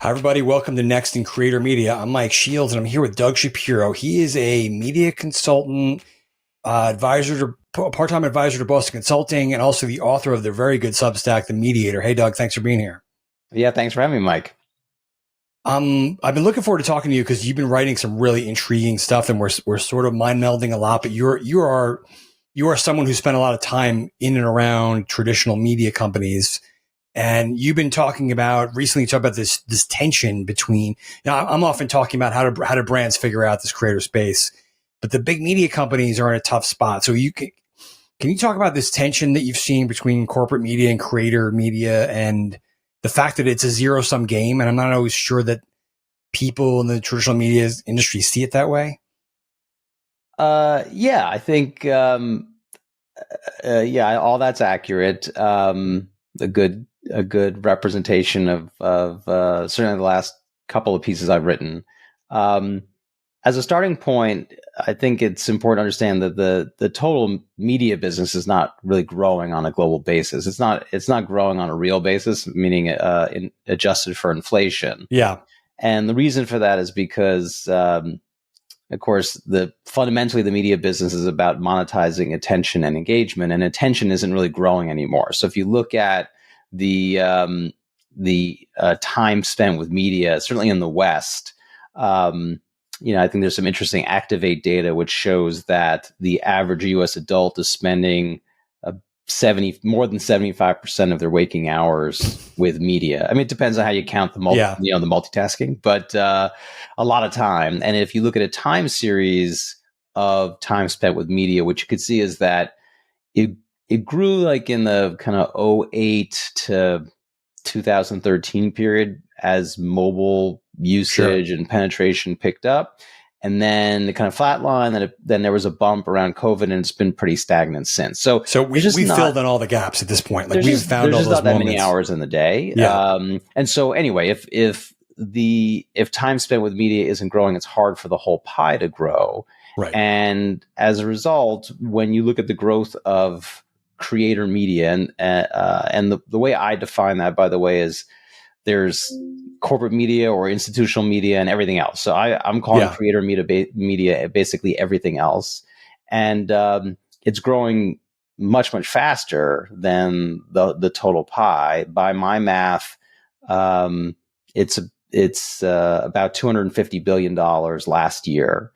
Hi, everybody. Welcome to Next in Creator Media. I'm Mike Shields, and I'm here with Doug Shapiro. He is a media consultant, part-time advisor to Boston Consulting, and also the author of the very good Substack, The Mediator. Hey, Doug, thanks for being here. Yeah, thanks for having me, Mike. I've been looking forward to talking to you because you've been writing some really intriguing stuff, and we're sort of mind melding a lot. But you are someone who spent a lot of time in and around traditional media companies. And you've been talking about recently. You talk about this tension between. I'm often talking about how do brands figure out this creator space, but the big media companies are in a tough spot. So can you talk about this tension that you've seen between corporate media and creator media, and the fact that it's a zero sum game? And I'm not always sure that people in the traditional media industry see it that way. Yeah, I think yeah, all that's accurate. A good representation of certainly the last couple of pieces I've written. Um, as a starting point, I think it's important to understand that the total media business is not really growing on a global basis. It's not growing on a real basis, meaning adjusted for inflation. Yeah, And the reason for that is because of course, fundamentally the media business is about monetizing attention and engagement, and attention isn't really growing anymore. So if you look at the time spent with media, certainly in the West, I think there's some interesting Activate data which shows that the average U.S. adult is spending more than 75% of their waking hours with media. I mean, it depends on how you count the the multitasking, but a lot of time. And if you look at a time series of time spent with media, what you could see is that it it grew like in the kind of '08 to 2013 period as mobile sure. usage and penetration picked up. And then it kind of flatlined. Then there was a bump around COVID, and it's been pretty stagnant since. So So there's just we've not filled in all the gaps at this point. Like there's we've just found there's all just those not that many moments. hours in the day. Yeah. And so anyway, if time spent with media isn't growing, it's hard for the whole pie to grow. Right. And as a result, when you look at the growth of creator media, and the way I define that, by the way, is there's corporate media or institutional media and everything else. So I'm calling Yeah. creator media basically everything else, and it's growing much faster than the total pie. By my math, um, it's about $250 billion last year,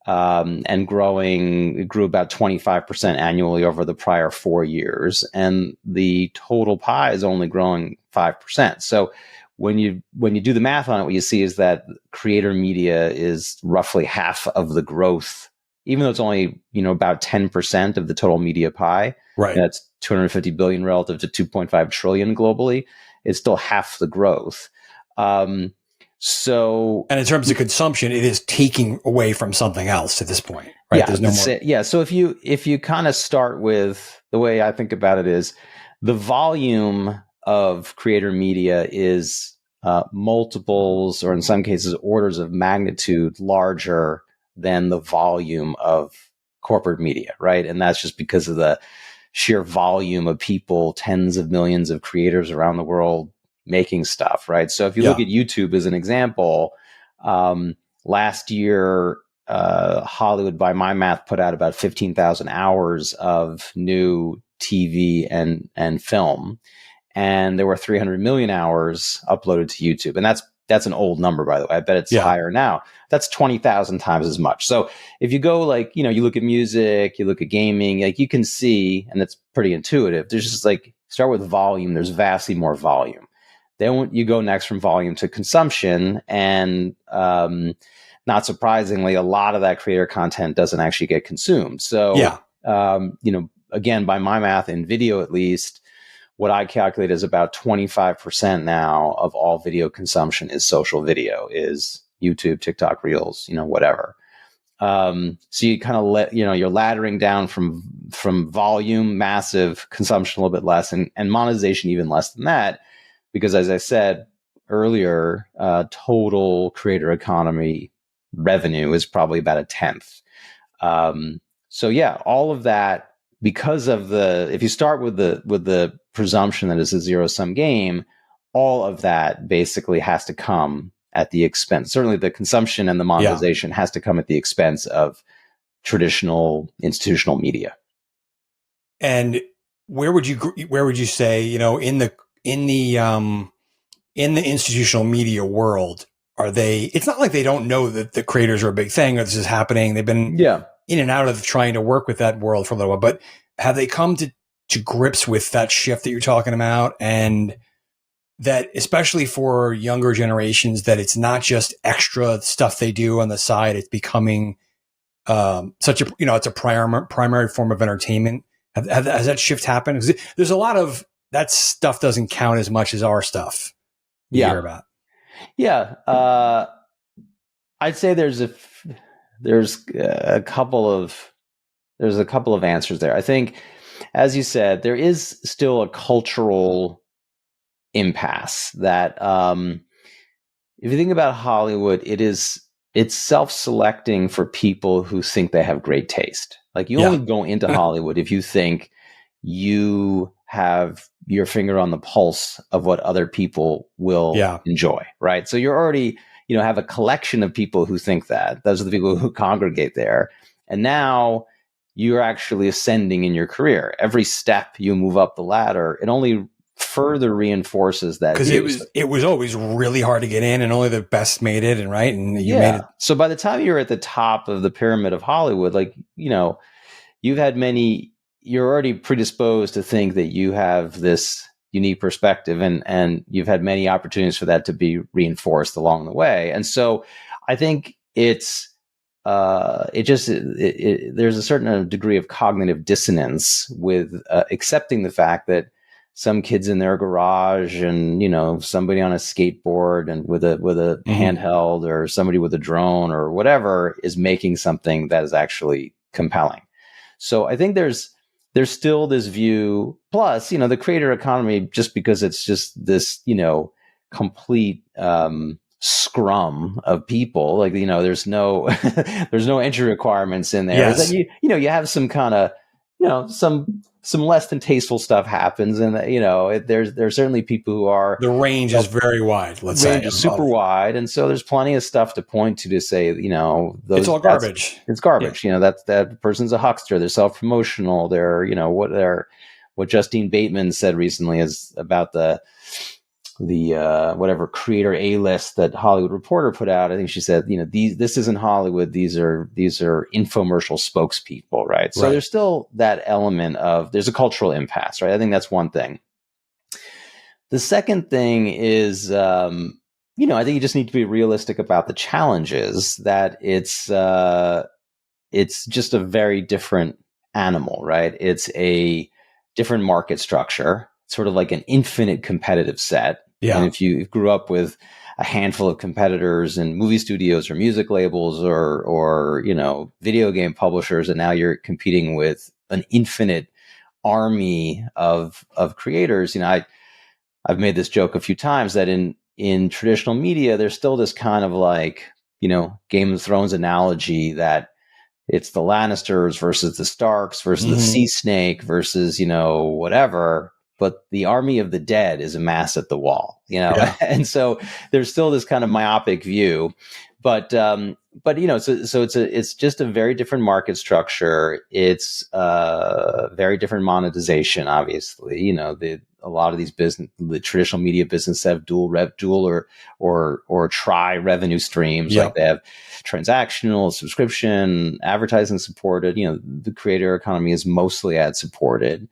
and growing. It grew about 25% annually over the prior 4 years, and the total pie is only growing 5%. So when you do the math on it, what you see is that creator media is roughly half of the growth, even though it's only about 10% of the total media pie. Right. That's 250 billion relative to 2.5 trillion globally. It's still half the growth. Um, so And in terms of consumption, it is taking away from something else at this point, right? yeah, There's no more. yeah. So if you kind of start with, the way I think about it is the volume of creator media is multiples, or in some cases orders of magnitude larger than the volume of corporate media, right? And that's just because of the sheer volume of people, tens of millions of creators around the world making stuff, right? So if you look Yeah. at YouTube as an example, last year, Hollywood, by my math, put out about 15,000 hours of new TV and film, and there were 300 million hours uploaded to YouTube, and that's an old number, by the way. I bet it's Yeah. higher now. That's 20,000 times as much. So if you go, like, you look at music, you look at gaming, like, you can see, and it's pretty intuitive. There's just, like, start with volume. There's vastly more volume. Then you go next from volume to consumption, and not surprisingly, a lot of that creator content doesn't actually get consumed. So, Yeah. Again, by my math, in video at least, what I calculate is about 25% now of all video consumption is social video, is YouTube, TikTok, Reels, whatever. So you kind of you're laddering down from volume, massive, consumption a little bit less, and monetization even less than that, because, as I said earlier, total creator economy revenue is probably about a tenth. So yeah, all of that, because of if you start with the presumption that it's a zero sum game, all of that basically has to come at the expense. Certainly the consumption and the monetization has to come at the expense of traditional institutional media. And where would you say, in the institutional media world, it's not like they don't know that the creators are a big thing or this is happening. They've been in and out of trying to work with that world for a little while, but have they come to grips with that shift that you're talking about? And that, especially for younger generations, that it's not just extra stuff they do on the side. It's becoming such a, it's a primary form of entertainment. Has that shift happened? Because there's a lot of that stuff doesn't count as much as our stuff you hear about. Yeah. I'd say there's a couple of answers there. I think, as you said, there is still a cultural impasse that, if you think about Hollywood, it's self-selecting for people who think they have great taste. Like, you only go into Hollywood if you think you have your finger on the pulse of what other people will enjoy, right? So you're already, have a collection of people who think that. Those are the people who congregate there. And now you're actually ascending in your career. Every step you move up the ladder, it only further reinforces that. Because it was always really hard to get in, and only the best made it, and you made it. So by the time you're at the top of the pyramid of Hollywood, you're already predisposed to think that you have this unique perspective, and you've had many opportunities for that to be reinforced along the way. And so I think there's a certain degree of cognitive dissonance with accepting the fact that some kids in their garage and, somebody on a skateboard and with a handheld, or somebody with a drone or whatever, is making something that is actually compelling. So I think there's still this view. Plus, the creator economy, just because it's just this, complete scrum of people, like, there's no there's no entry requirements in there. Yes. That you have some kind of, some less than tasteful stuff happens, and there's certainly people who are, the range is very wide. Let's say is super wide, and so there's plenty of stuff to point to say, it's all garbage. It's garbage. That person's a huckster. They're self-promotional. They're what Justine Bateman said recently is about the whatever creator A-list that Hollywood Reporter put out. I think she said, this isn't Hollywood. These are infomercial spokespeople, right? So there's still that element of, there's a cultural impasse, right? I think that's one thing. The second thing is, I think you just need to be realistic about the challenges, that it's just a very different animal, right? It's a different market structure, sort of like an infinite competitive set. Yeah. And if you grew up with a handful of competitors in movie studios or music labels or video game publishers, and now you're competing with an infinite army of creators, I've made this joke a few times that in traditional media, there's still this kind of like, Game of Thrones analogy that it's the Lannisters versus the Starks versus the Sea Snake versus, whatever. But the army of the dead is amassed at the wall, and so there's still this kind of myopic view, but so it's just a very different market structure. It's very different monetization. Obviously, a lot of these the traditional media business have dual or tri revenue streams. Like they have transactional, subscription, advertising supported. The creator economy is mostly ad supported.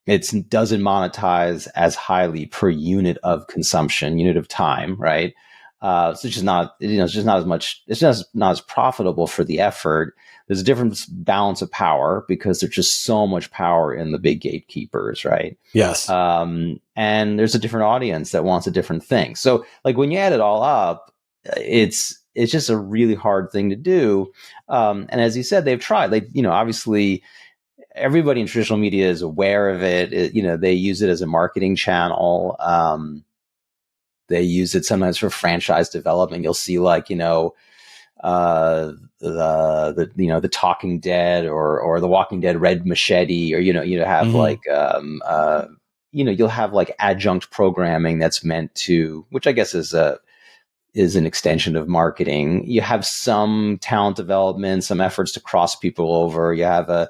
It doesn't monetize as highly per unit of consumption, unit of time, right? So it's just not, it's just not as much, it's just not as profitable for the effort. There's a different balance of power because there's just so much power in the big gatekeepers, right? Yes. And there's a different audience that wants a different thing. So like when you add it all up, it's just a really hard thing to do. And as you said, they've tried, obviously, everybody in traditional media is aware of it. They use it as a marketing channel. They use it sometimes for franchise development. You'll see the Talking Dead or the Walking Dead Red Machete, or you have like you'll have like adjunct programming that's meant to, which I guess is an extension of marketing. You have some talent development, some efforts to cross people over. You have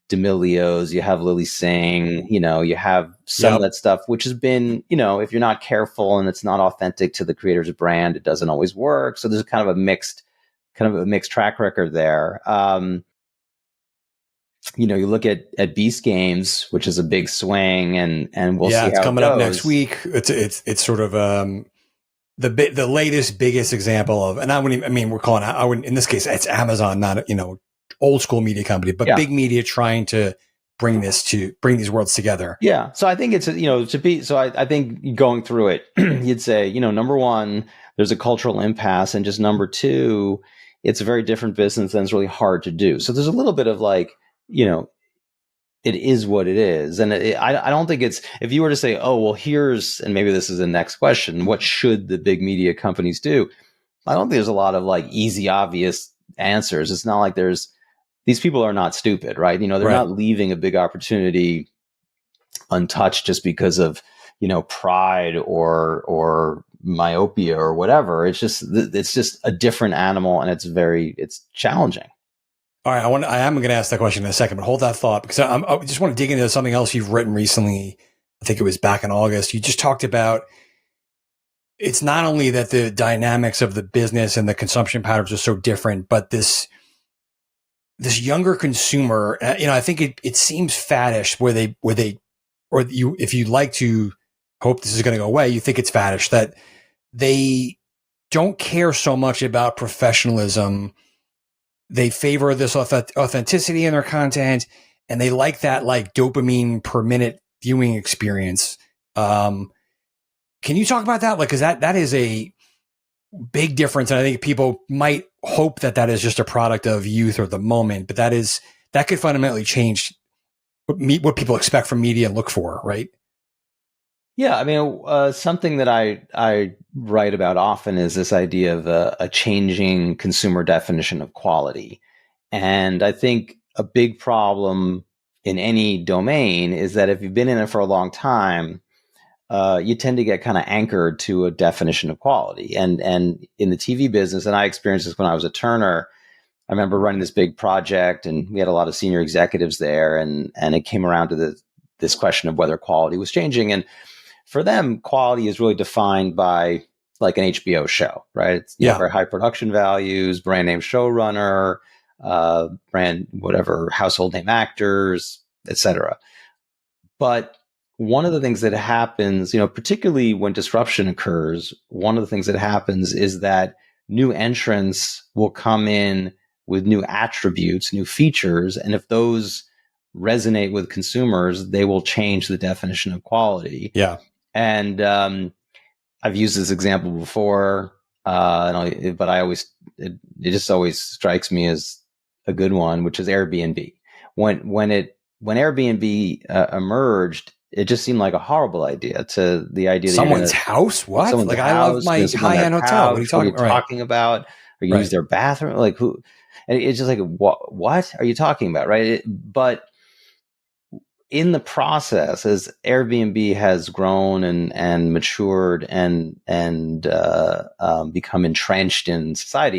D'Amelios, you have Lily Singh, you have some of that stuff, which has been, if you're not careful and it's not authentic to the creator's brand, it doesn't always work. So there's kind of a mixed track record there. You look at Beast Games, which is a big swing, and we'll see how it's coming it up goes. next week. It's sort of the latest biggest example of, and we're calling out, I wouldn't, in this case, it's Amazon, not old school media company, but big media trying to bring these worlds together. Yeah. So I think it's, I think going through it, you'd say, number one, there's a cultural impasse, and just number two, it's a very different business and it's really hard to do. So there's a little bit of like, it is what it is. And I don't think it's, if you were to say, oh, well, and maybe this is the next question, what should the big media companies do? I don't think there's a lot of like easy, obvious answers. It's not like these people are not stupid, right? They're not leaving a big opportunity untouched just because of, pride or myopia or whatever. It's just a different animal, and it's challenging. All right. I am going to ask that question in a second, but hold that thought, because I just want to dig into something else you've written recently. I think it was back in August. You just talked about, it's not only that the dynamics of the business and the consumption patterns are so different, but this younger consumer, I think it seems faddish if you like to hope this is going to go away, you think it's faddish that they don't care so much about professionalism. They favor this authenticity in their content, and they like that like dopamine per minute viewing experience. Can you talk about that? Like, cause that is a big difference. And I think people might hope that is just a product of youth or the moment, but that could fundamentally change what people expect from media and look for, right? Yeah, I mean, something that I write about often is this idea of a changing consumer definition of quality. And I think a big problem in any domain is that if you've been in it for a long time, you tend to get kind of anchored to a definition of quality. And in the TV business, and I experienced this when I was at Turner, I remember running this big project, and we had a lot of senior executives there, and it came around to this question of whether quality was changing. And for them, quality is really defined by like an HBO show, right? It's very high production values, brand name showrunner, brand whatever, household name actors, etc. But one of the things that happens, particularly when disruption occurs, one of the things that happens is that new entrants will come in with new attributes, new features, and if those resonate with consumers, they will change the definition of quality. Yeah. And I've used this example before, but it just always strikes me as a good one, which is Airbnb. When Airbnb emerged, it just seemed like a horrible idea. To the idea that someone's house, what? Like house, I love my high-end hotel. What are you talking about? Or you use their bathroom? Like who? And it's just like, what are you talking about, right? But in the process, as Airbnb has grown and matured and become entrenched in society,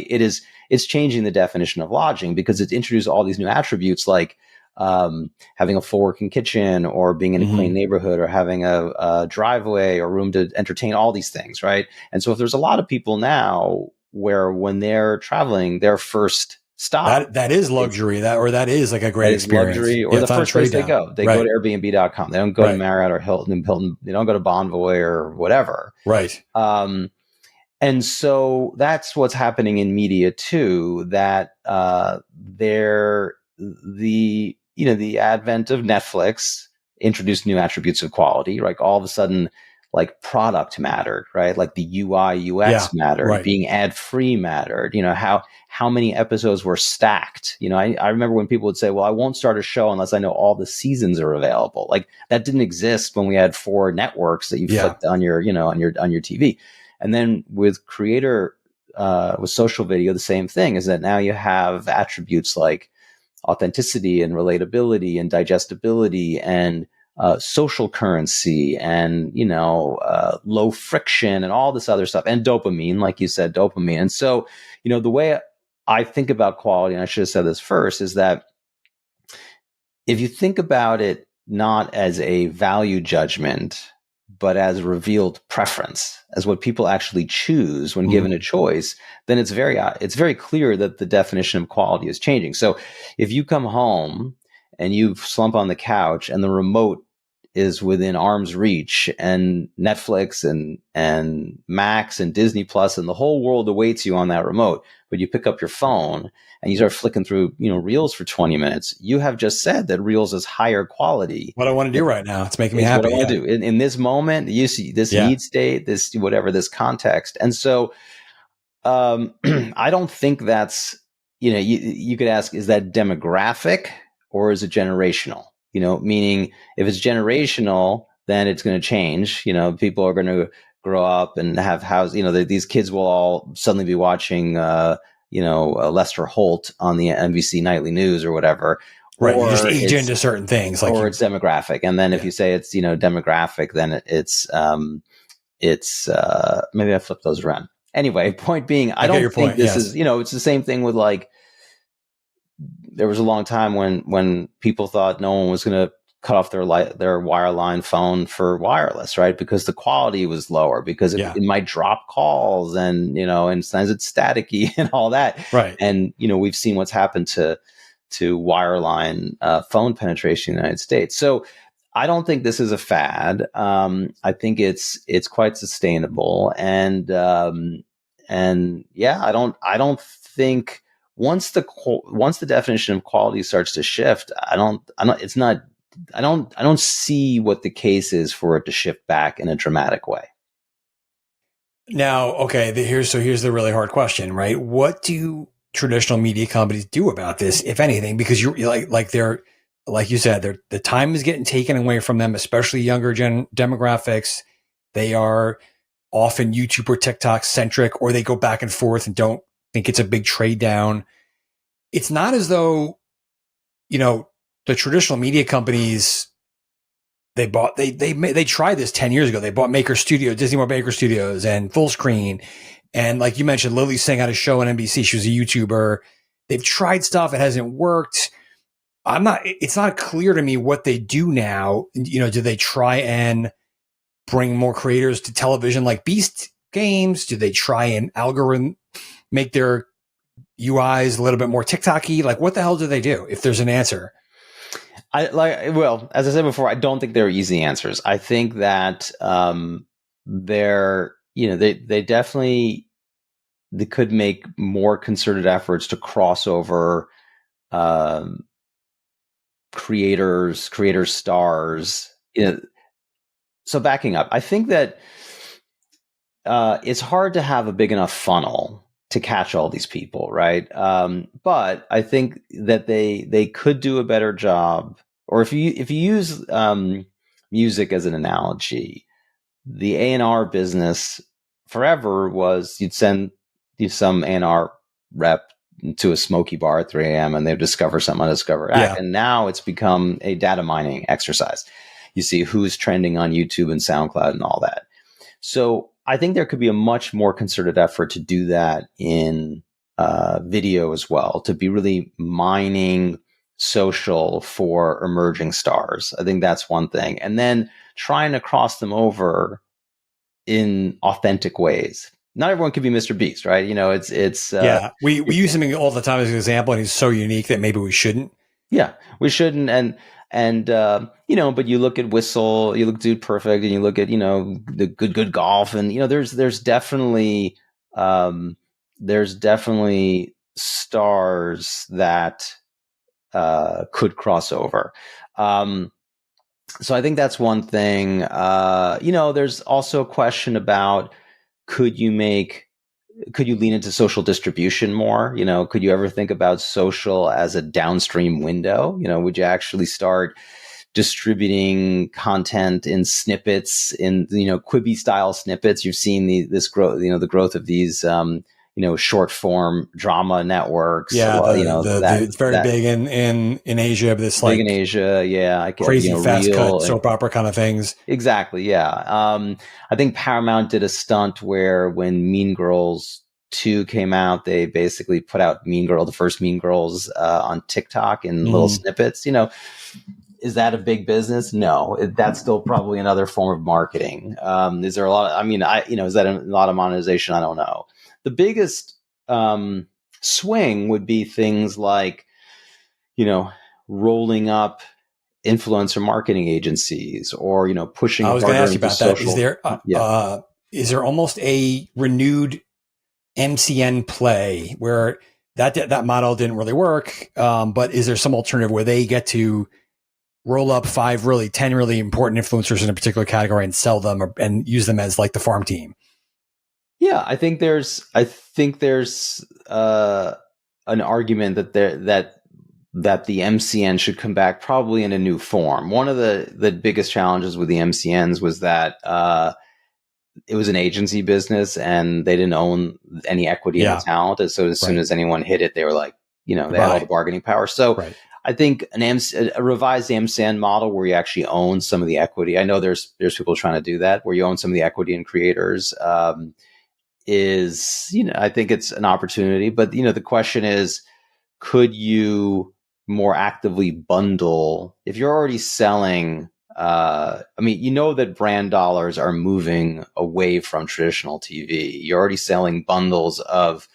it's changing the definition of lodging, because it's introduced all these new attributes like having a full working kitchen, or being in a clean neighborhood, or having a driveway or room to entertain, all these things, right? And so if there's a lot of people now where when they're traveling, their first stop. That is luxury. That is like a great experience. Luxury, or the first place they go. They go to Airbnb.com. They don't go to Marriott or Hilton. They don't go to Bonvoy or whatever. Right. And so that's what's happening in media too. That the advent of Netflix introduced new attributes of quality. Right. All of a sudden, like product mattered, right? Like the UI, UX mattered, being ad free mattered, how many episodes were stacked. I remember when people would say, well, I won't start a show unless I know all the seasons are available. Like that didn't exist when we had 4 networks that you flipped on your TV. And then with with social video, the same thing is that now you have attributes like authenticity and relatability and digestibility and social currency and, low friction and all this other stuff, and dopamine, like you said, dopamine. And so, the way I think about quality, and I should have said this first, is that if you think about it not as a value judgment, but as revealed preference, as what people actually choose when given a choice, then it's very clear that the definition of quality is changing. So if you come home and you slump on the couch and the remote is within arm's reach, and Netflix and Max and Disney Plus and the whole world awaits you on that remote, but you pick up your phone and you start flicking through, Reels for 20 minutes, you have just said that Reels is higher quality. What I want to do right now. It's making me happy. What I want to do in this moment, you see this need state, this, whatever, this context. And so, I don't think that's, you could ask, is that demographic or is it generational? Meaning if it's generational, then it's going to change. People are going to grow up and have these kids will all suddenly be watching, Lester Holt on the NBC Nightly News or whatever. Right. You just age into certain things. Or it's demographic. And then if you say it's, demographic, then it's maybe I flipped those around. Anyway, point being, I don't think this is, it's the same thing with like, there was a long time when people thought no one was going to cut off their wireline phone for wireless, right? Because the quality was lower, because it might drop calls and, and sometimes it's staticky and all that. Right. And, we've seen what's happened to wireline phone penetration in the United States. So I don't think this is a fad. I think it's quite sustainable. And yeah, I don't think once the definition of quality starts to shift, I don't see what the case is for it to shift back in a dramatic way. Now, okay, here's the really hard question, right? What do traditional media companies do about this, if anything? Because you're like you said, the time is getting taken away from them, especially younger demographics. They are often YouTube or TikTok centric, or they go back and forth and don't think it's a big trade down. It's not as though, the traditional media companies, they tried this 10 years ago. They bought Maker Studio, Disney bought Maker Studios and Full Screen. And like you mentioned, Lily Singh had a show on NBC. She was a YouTuber. They've tried stuff. It hasn't worked. It's not clear to me what they do now. Do they try and bring more creators to television like Beast Games? Do they try and make their UIs a little bit more TikTok-y? Like, what the hell do they do, if there's an answer? As I said before, I don't think there are easy answers. I think that they could make more concerted efforts to cross over creator stars. So backing up, I think that it's hard to have a big enough funnel to catch all these people, right? But I think that they could do a better job. Or if you use music as an analogy, the A&R business forever was you'd send some A&R rep to a smoky bar at 3 a.m. and they'd discover some undiscovered act. And now it's become a data mining exercise. You see who's trending on YouTube and SoundCloud and all that. So I think there could be a much more concerted effort to do that in video as well, to be really mining social for emerging stars. I think that's one thing. And then trying to cross them over in authentic ways. Not everyone could be Mr. Beast, right? We use him all the time as an example, and he's so unique that maybe we shouldn't. Yeah, we shouldn't. And but you look at Whistle, you look at Dude Perfect, and you look at, the good golf, and, there's definitely stars that could cross over. So I think that's one thing. There's also a question about, could you lean into social distribution more? Could you ever think about social as a downstream window? Would you actually start distributing content in snippets, in Quibi style snippets? You've seen this growth, the growth of these short form drama networks. Yeah, it's very that big in Asia, but it's big in like Asia. Yeah, I get, crazy fast cut real. soap opera kind of things. Exactly. Yeah. I think Paramount did a stunt where when Mean Girls 2 came out, they basically put out the first Mean Girls, on TikTok in little snippets. Is that a big business? No, that's still probably another form of marketing. Is there a lot is that a lot of monetization? I don't know. The biggest, swing would be things like, rolling up influencer marketing agencies, or pushing I was going to harder ask you into about that. social. Is there almost a renewed MCN play where that model didn't really work? But is there some alternative where they get to roll up 10 really important influencers in a particular category and sell them and use them as like the farm team? Yeah, I think there's an argument that the MCN should come back probably in a new form. One of the biggest challenges with the MCNs was that it was an agency business and they didn't own any equity in the talent. And so as soon as anyone hit it, they were like, they had all the bargaining power. So I think a revised MCN model where you actually own some of the equity. I know there's people trying to do that, where you own some of the equity in creators, is, I think it's an opportunity. But, the question is, could you more actively bundle if you're already selling? That brand dollars are moving away from traditional TV. You're already selling bundles of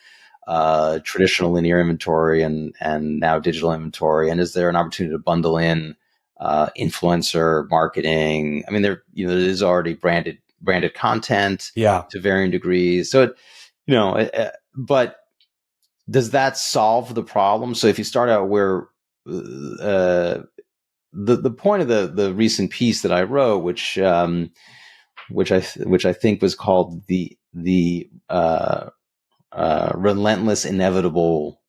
traditional linear inventory and now digital inventory. And is there an opportunity to bundle in influencer marketing? There is already branded content to varying degrees. So but does that solve the problem? So if you start out where the point of the recent piece that I wrote, which I think was called the relentless, inevitable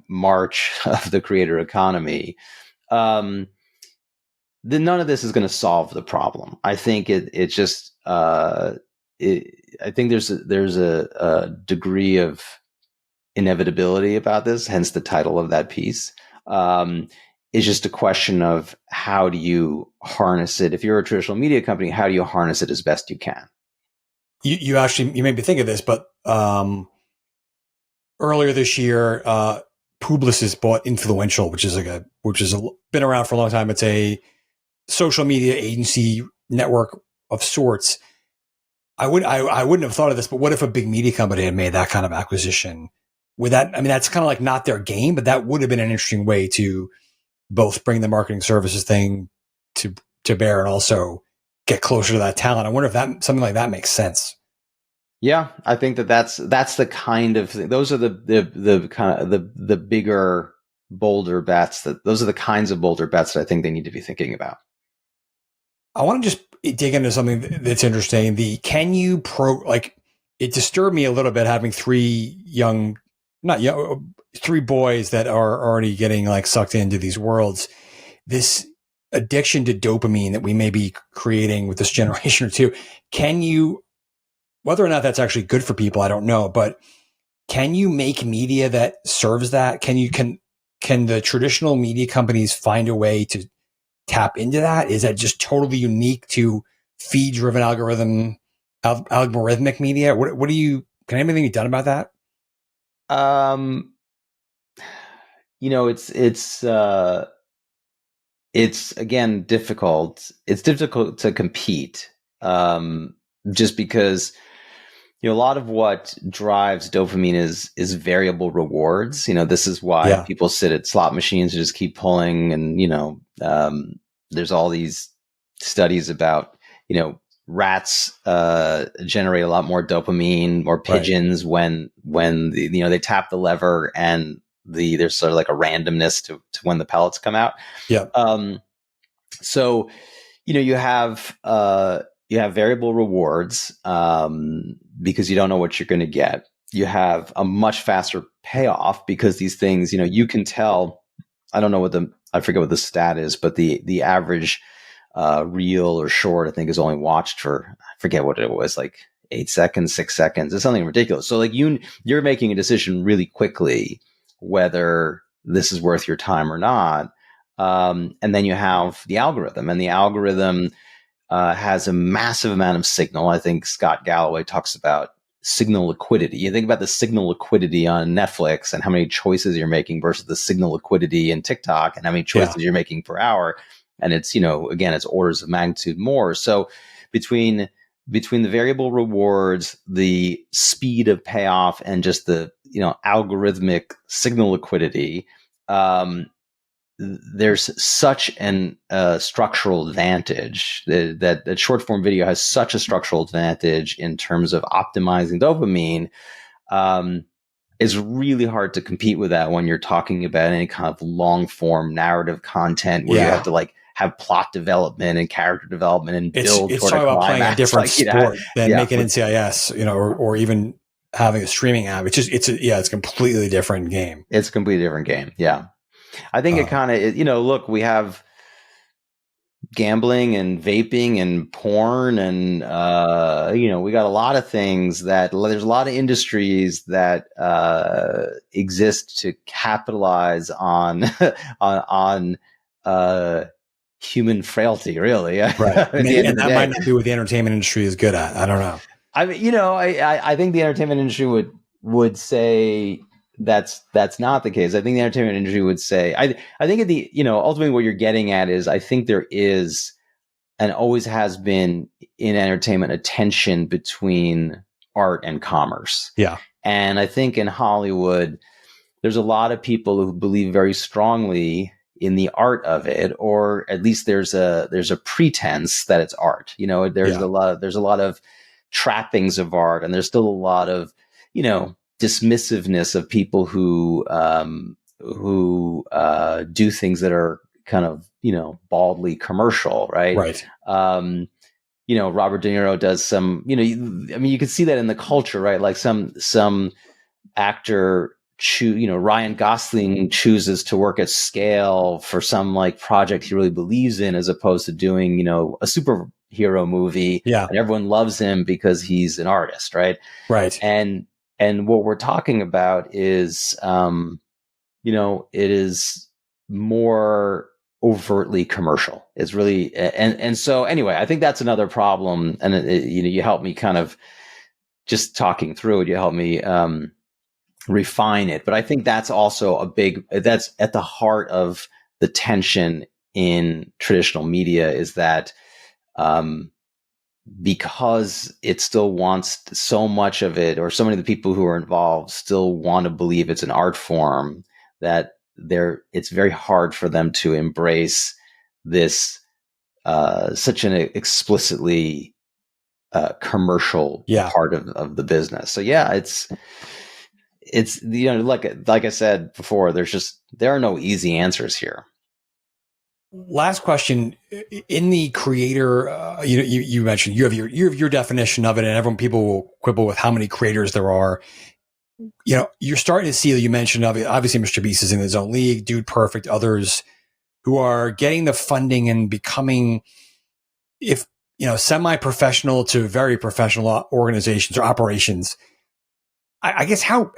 march of the creator economy, then none of this is going to solve the problem. I think I think there's a degree of inevitability about this, hence the title of that piece. It's just a question of how do you harness it? If you're a traditional media company, how do you harness it as best you can? You made me think of this, but earlier this year, Publicis bought Influential, which is been around for a long time. It's a social media agency network of sorts. I wouldn't have thought of this, but what if a big media company had made that kind of acquisition? That's kind of like not their game, but that would have been an interesting way to both bring the marketing services thing to bear and also get closer to that talent. I wonder if something like that makes sense. Yeah, I think that's the kind of thing. Those are the kind of the bigger, bolder bets. Those are the kinds of bolder bets that I think they need to be thinking about. I want to just dig into something that's interesting. It disturbed me a little bit having three boys that are already getting like sucked into these worlds. This addiction to dopamine that we may be creating with this generation or two. Whether or not that's actually good for people, I don't know, but can you make media that serves that? Can the traditional media companies find a way to tap into that? Is that just totally unique to feed-driven algorithmic media? Can anything be done about that? It's again difficult. It's difficult to compete, just because a lot of what drives dopamine is variable rewards. This is why people sit at slot machines and just keep pulling. And there's all these studies about rats generate a lot more dopamine, or pigeons when they tap the lever, and there's sort of like a randomness to when the pellets come out. Yeah. So you have variable rewards, because you don't know what you're going to get. You have a much faster payoff because these things, you can tell. I forget what the stat is, but the average reel or short, I think, is only watched for, I forget what it was, like 8 seconds, 6 seconds. It's something ridiculous. So like you're making a decision really quickly whether this is worth your time or not. And then you have the algorithm, and the algorithm has a massive amount of signal. I think Scott Galloway talks about signal liquidity. You think about the signal liquidity on Netflix and how many choices you're making versus the signal liquidity in TikTok and how many choices you're making per hour. And it's, again, it's orders of magnitude more. So between the variable rewards, the speed of payoff, and just the, algorithmic signal liquidity, there's such an structural advantage that short form video has such a structural advantage in terms of optimizing dopamine. It's really hard to compete with that when you're talking about any kind of long form narrative content where you have to like have plot development and character development and build it's toward talking a about playing a different sport than making NCIS, or even having a streaming app. It's a completely different game. It's a completely different game. Yeah. I think it kind of, look, we have gambling and vaping and porn and, we got a lot of things that there's a lot of industries that exist to capitalize on, on human frailty, really. Right. And that might not be what the entertainment industry is good at. I don't know. I mean, I think the entertainment industry would say, that's not the case. I think the entertainment industry would say, I think ultimately what you're getting at is, I think there is and always has been in entertainment a tension between art and commerce. Yeah. And I think in Hollywood, there's a lot of people who believe very strongly in the art of it, or at least there's a pretense that it's art. There's a lot of trappings of art, and there's still a lot of, dismissiveness of people who do things that are kind of, baldly commercial, right? Right. Robert De Niro does some, you can see that in the culture, right? Like some actor Ryan Gosling chooses to work at scale for some like project he really believes in, as opposed to doing, a superhero movie. Yeah. And everyone loves him because he's an artist, right? Right. And what we're talking about is, it is more overtly commercial. It's really, and so anyway, I think that's another problem. And you help me kind of just talking through it. You help me refine it. But I think that's also that's at the heart of the tension in traditional media, is that because it still wants so much of it, or so many of the people who are involved still want to believe it's an art form, that it's very hard for them to embrace this such an explicitly commercial part of the business. So yeah, it's like I said before, there are no easy answers here. Last question. In the creator, you mentioned you have your definition of it, and people will quibble with how many creators there are. You're starting to see, you mentioned, obviously Mr. Beast is in his own league, Dude Perfect, others who are getting the funding and becoming, semi-professional to very professional organizations or operations. I guess how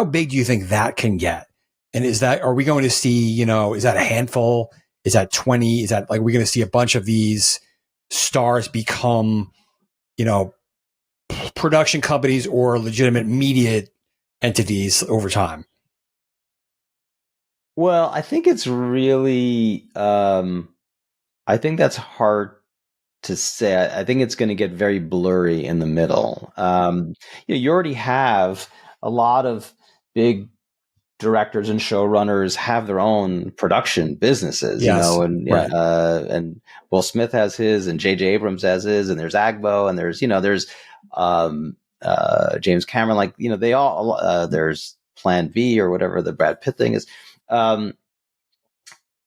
big do you think that can get? And are we going to see, is that a handful? Is that 20? Is that like, we're going to see a bunch of these stars become, production companies or legitimate media entities over time? Well, I think it's really, I think that's hard to say. I think it's going to get very blurry in the middle. You already have a lot of big directors and showrunners have their own production businesses, right. And Will Smith has his, and J.J. Abrams has his, and there's Agbo, and there's James Cameron, they all, there's Plan B or whatever the Brad Pitt thing is.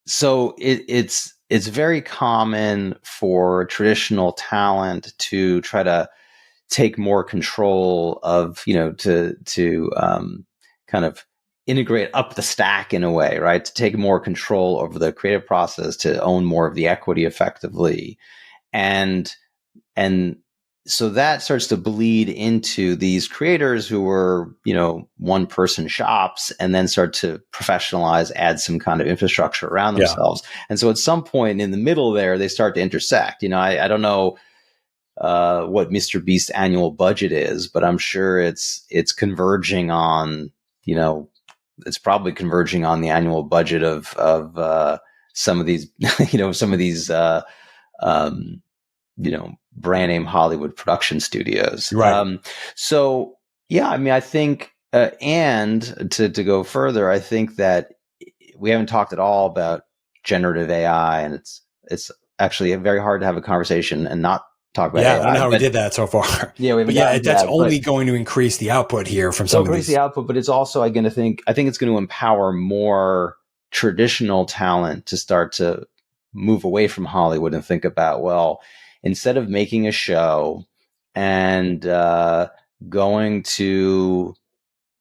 So it's very common for traditional talent to try to take more control of, to kind of integrate up the stack in a way, right? To take more control over the creative process, to own more of the equity effectively. And so that starts to bleed into these creators who were, one person shops, and then start to professionalize, add some kind of infrastructure around themselves. And so at some point in the middle there, they start to intersect. I don't know what Mr. Beast's annual budget is, but I'm sure it's converging on, it's probably converging on the annual budget of some of these, brand name Hollywood production studios. Right. So yeah, I mean, I think, and to go further, I think that we haven't talked at all about generative AI, and it's actually very hard to have a conversation and not talk about AI. I don't know how we did that so far. Yeah, that's only going to increase the output here from some of these. The output, but it's also I think it's going to empower more traditional talent to start to move away from Hollywood and think about, well, instead of making a show and going to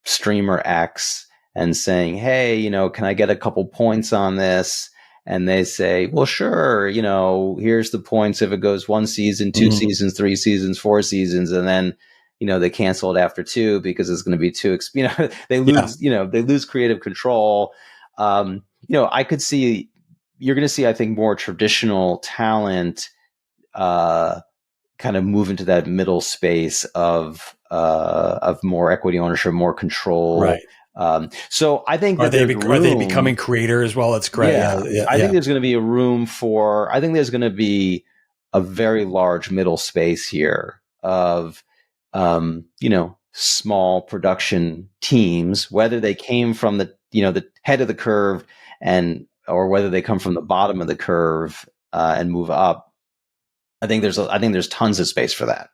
streamer X and saying, hey, can I get a couple points on this? And they say, well, sure, here's the points if it goes 1 season, 2 seasons, 3 seasons, 4 seasons, and then, they cancel it after 2 because it's going to be too, they lose, they lose creative control. I could see, you're going to see, I think, more traditional talent kind of move into that middle space of more equity ownership, more control. Right. So I think are they becoming creators? Well, it's great. I think there's going to be a room for. I think there's going to be a very large middle space here of, small production teams, whether they came from the the head of the curve or whether they come from the bottom of the curve and move up. I think there's tons of space for that.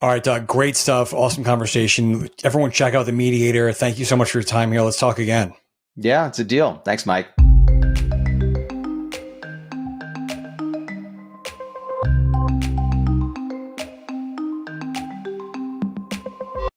All right, Doug, great stuff. Awesome conversation. Everyone check out the Mediator. Thank you so much for your time here. Let's talk again. Yeah, it's a deal. Thanks, Mike.